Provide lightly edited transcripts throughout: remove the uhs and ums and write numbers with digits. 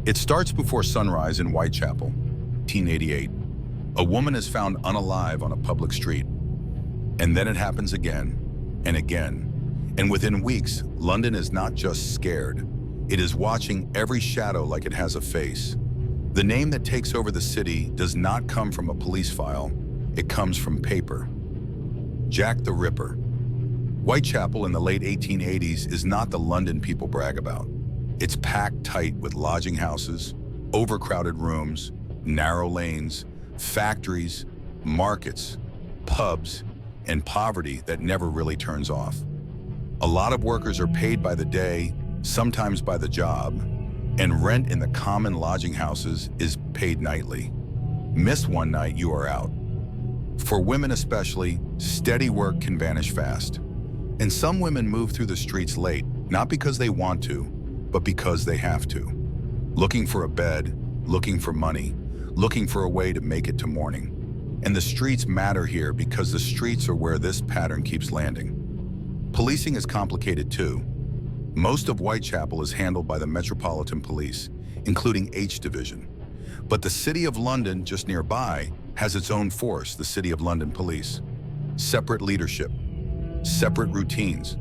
It starts before sunrise in Whitechapel, 1888. A woman is found unalive on a public street. And then it happens again and again. And within weeks, London is not just scared. It is watching every shadow like it has a face. The name that takes over the city does not come from a police file. It comes from paper. Jack the Ripper. Whitechapel in the late 1880s is not the London people brag about. It's packed tight with lodging houses, overcrowded rooms, narrow lanes, factories, markets, pubs, and poverty that never really turns off. A lot of workers are paid by the day, sometimes by the job, and rent in the common lodging houses is paid nightly. Miss one night, you are out. For women especially, steady work can vanish fast. And some women move through the streets late, not because they want to, but because they have to. Looking for a bed, looking for money, looking for a way to make it to morning. And the streets matter here because the streets are where this pattern keeps landing. Policing is complicated too. Most of Whitechapel is handled by the Metropolitan Police, including H Division. But the City of London, just nearby, has its own force, the City of London Police. Separate leadership, separate routines.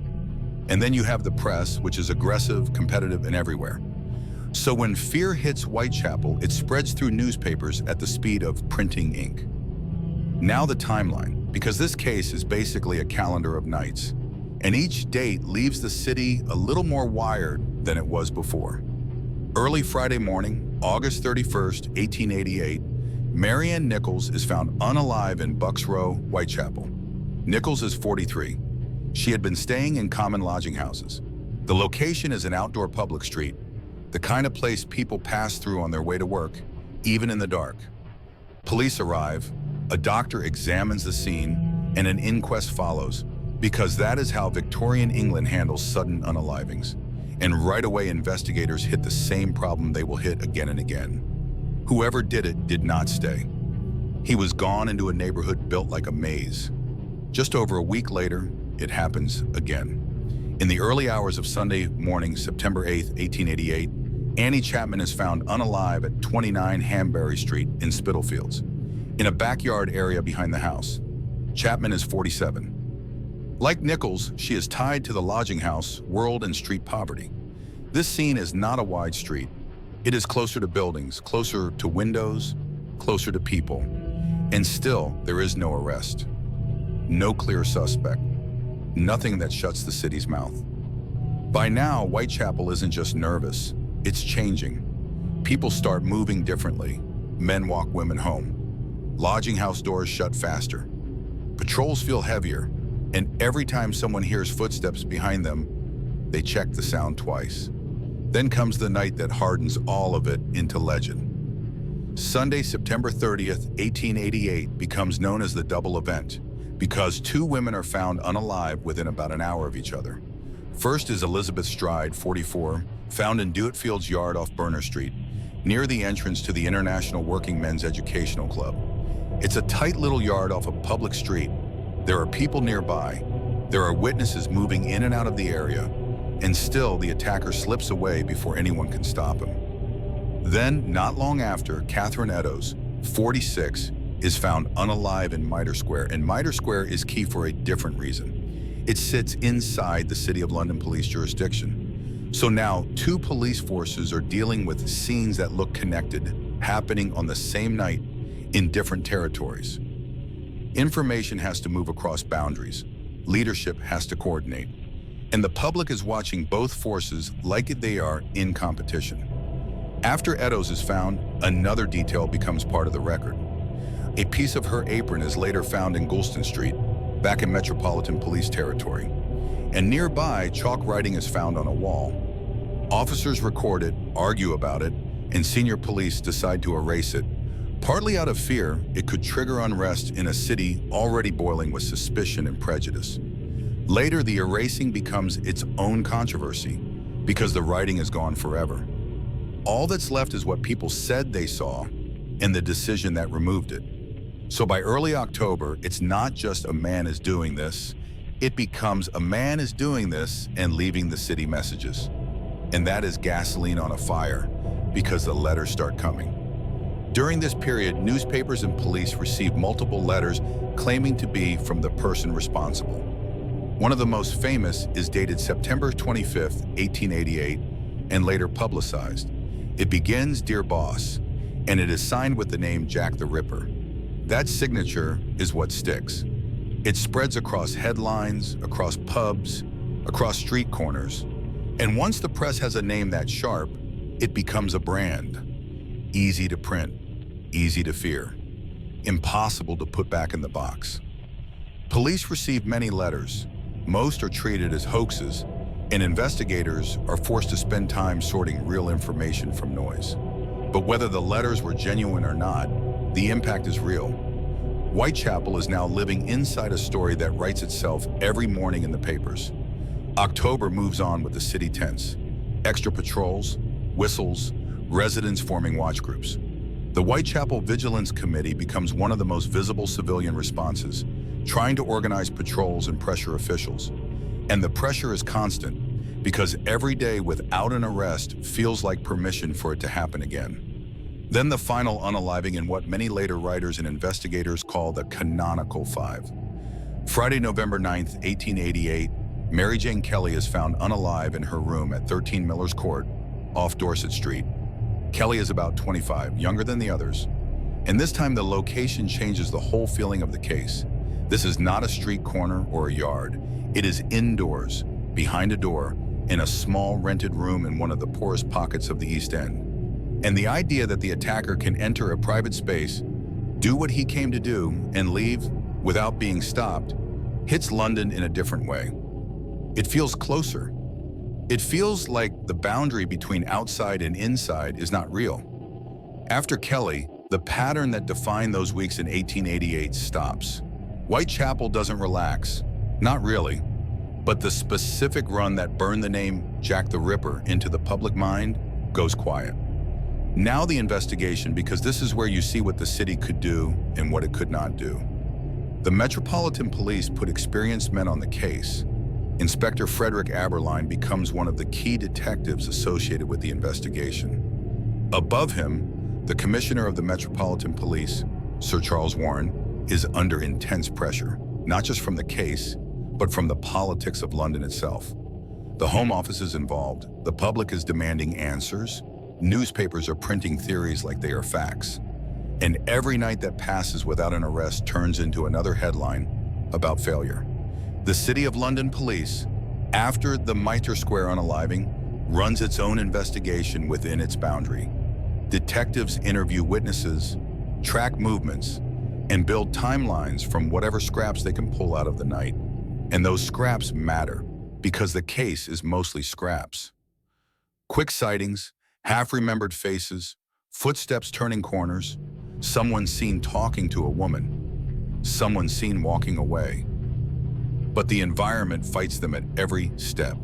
And then you have the press, which is aggressive, competitive, and everywhere. So when fear hits Whitechapel, it spreads through newspapers at the speed of printing ink. Now the timeline, because this case is basically a calendar of nights. And each date leaves the city a little more wired than it was before. Early Friday morning, August 31st, 1888, Marianne Nichols is found unalive in Bucks Row, Whitechapel. Nichols is 43. She had been staying in common lodging houses. The location is an outdoor public street, the kind of place people pass through on their way to work, even in the dark. Police arrive, a doctor examines the scene, and an inquest follows, because that is how Victorian England handles sudden unalivings. And right away, investigators hit the same problem they will hit again and again. Whoever did it did not stay. He was gone into a neighborhood built like a maze. Just over a week later, it happens again. In the early hours of Sunday morning, September 8, 1888, Annie Chapman is found unalive at 29 Hanbury Street in Spitalfields, in a backyard area behind the house. Chapman is 47. Like Nichols, she is tied to the lodging house, world, and street poverty. This scene is not a wide street. It is closer to buildings, closer to windows, closer to people. And still, there is no arrest. No clear suspect. Nothing that shuts the city's mouth. By now, Whitechapel isn't just nervous, it's changing. People start moving differently. Men walk women home. Lodging house doors shut faster. Patrols feel heavier, and every time someone hears footsteps behind them, they check the sound twice. Then comes the night that hardens all of it into legend. Sunday, September 30th, 1888 becomes known as the double event, because two women are found unalive within about an hour of each other. First is Elizabeth Stride, 44, found in Dewittfield's yard off Burner Street, near the entrance to the International Working Men's Educational Club. It's a tight little yard off a public street. There are people nearby. There are witnesses moving in and out of the area, and still the attacker slips away before anyone can stop him. Then, not long after, Catherine Eddowes, 46, is found unalive in Mitre Square, and Mitre Square is key for a different reason. It sits inside the City of London police jurisdiction. So now, two police forces are dealing with scenes that look connected, happening on the same night in different territories. Information has to move across boundaries. Leadership has to coordinate. And the public is watching both forces like they are in competition. After Eddowes is found, another detail becomes part of the record. A piece of her apron is later found in Goulston Street, back in Metropolitan Police territory. And nearby, chalk writing is found on a wall. Officers record it, argue about it, and senior police decide to erase it. Partly out of fear, it could trigger unrest in a city already boiling with suspicion and prejudice. Later, the erasing becomes its own controversy, because the writing is gone forever. All that's left is what people said they saw, and the decision that removed it. So by early October, it's not just a man is doing this, it becomes a man is doing this and leaving the city messages. And that is gasoline on a fire, because the letters start coming. During this period, newspapers and police receive multiple letters claiming to be from the person responsible. One of the most famous is dated September 25, 1888, and later publicized. It begins, "Dear Boss," and it is signed with the name Jack the Ripper. That signature is what sticks. It spreads across headlines, across pubs, across street corners. And once the press has a name that sharp, it becomes a brand. Easy to print, easy to fear, impossible to put back in the box. Police receive many letters. Most are treated as hoaxes, and investigators are forced to spend time sorting real information from noise. But whether the letters were genuine or not, the impact is real. Whitechapel is now living inside a story that writes itself every morning in the papers. October moves on with the city tense. Extra patrols, whistles, residents forming watch groups. The Whitechapel Vigilance Committee becomes one of the most visible civilian responses, trying to organize patrols and pressure officials. And the pressure is constant, because every day without an arrest feels like permission for it to happen again. Then the final unaliving in what many later writers and investigators call the canonical five. Friday, November 9th, 1888, Mary Jane Kelly is found unalive in her room at 13 Miller's Court, off Dorset Street. Kelly is about 25, younger than the others. And this time the location changes the whole feeling of the case. This is not a street corner or a yard. It is indoors, behind a door, in a small rented room in one of the poorest pockets of the East End. And the idea that the attacker can enter a private space, do what he came to do, and leave without being stopped, hits London in a different way. It feels closer. It feels like the boundary between outside and inside is not real. After Kelly, the pattern that defined those weeks in 1888 stops. Whitechapel doesn't relax, not really, but the specific run that burned the name Jack the Ripper into the public mind goes quiet. Now the investigation, because this is where you see what the city could do and what it could not do. The Metropolitan Police put experienced men on the case. Inspector Frederick Aberline becomes one of the key detectives associated with the investigation. Above him, the Commissioner of the Metropolitan Police, Sir Charles Warren, is under intense pressure, not just from the case, but from the politics of London itself. The Home Office is involved, the public is demanding answers, newspapers are printing theories like they are facts. And every night that passes without an arrest turns into another headline about failure. The City of London Police, after the Mitre Square unaliving, runs its own investigation within its boundary. Detectives interview witnesses, track movements, and build timelines from whatever scraps they can pull out of the night. And those scraps matter, because the case is mostly scraps. Quick sightings, half-remembered faces, footsteps turning corners, someone seen talking to a woman, someone seen walking away. But the environment fights them at every step.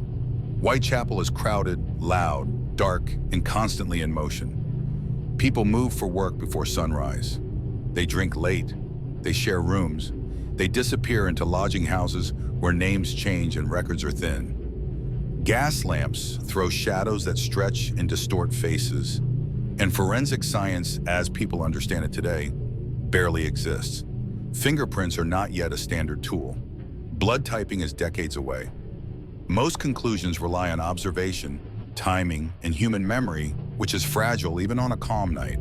Whitechapel is crowded, loud, dark, and constantly in motion. People move for work before sunrise. They drink late. They share rooms. They disappear into lodging houses where names change and records are thin. Gas lamps throw shadows that stretch and distort faces. And forensic science, as people understand it today, barely exists. Fingerprints are not yet a standard tool. Blood typing is decades away. Most conclusions rely on observation, timing, and human memory, which is fragile even on a calm night.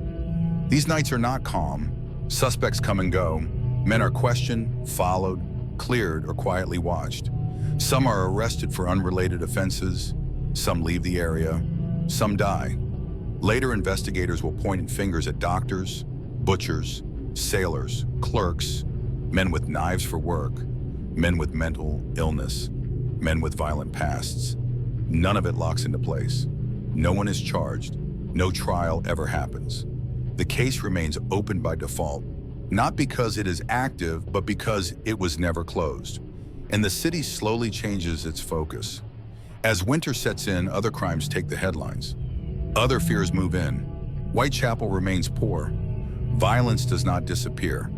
These nights are not calm. Suspects come and go. Men are questioned, followed, cleared, or quietly watched. Some are arrested for unrelated offenses. Some leave the area. Some die. Later, investigators will point fingers at doctors, butchers, sailors, clerks, men with knives for work, men with mental illness, men with violent pasts. None of it locks into place. No one is charged. No trial ever happens. The case remains open by default, not because it is active, but because it was never closed. And the city slowly changes its focus. As winter sets in, other crimes take the headlines. Other fears move in. Whitechapel remains poor. Violence does not disappear.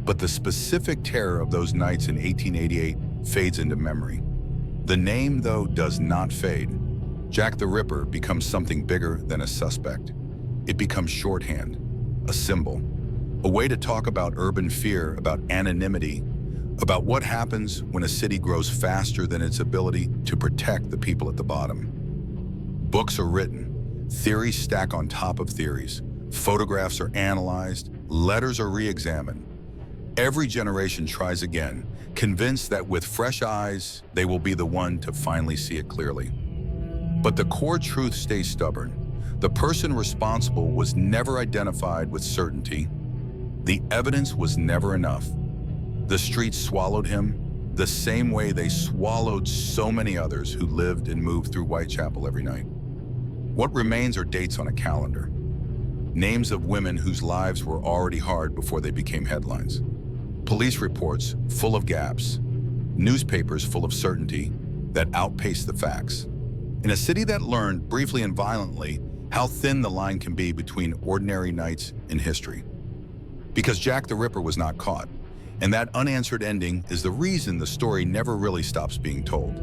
But the specific terror of those nights in 1888 fades into memory. The name, though, does not fade. Jack the Ripper becomes something bigger than a suspect. It becomes shorthand, a symbol, a way to talk about urban fear, about anonymity, about what happens when a city grows faster than its ability to protect the people at the bottom. Books are written, theories stack on top of theories, photographs are analyzed, letters are re-examined. Every generation tries again, convinced that with fresh eyes, they will be the one to finally see it clearly. But the core truth stays stubborn. The person responsible was never identified with certainty. The evidence was never enough. The streets swallowed him the same way they swallowed so many others who lived and moved through Whitechapel every night. What remains are dates on a calendar, names of women whose lives were already hard before they became headlines, police reports full of gaps, newspapers full of certainty that outpaced the facts. In a city that learned, briefly and violently, how thin the line can be between ordinary nights and history. Because Jack the Ripper was not caught, and that unanswered ending is the reason the story never really stops being told.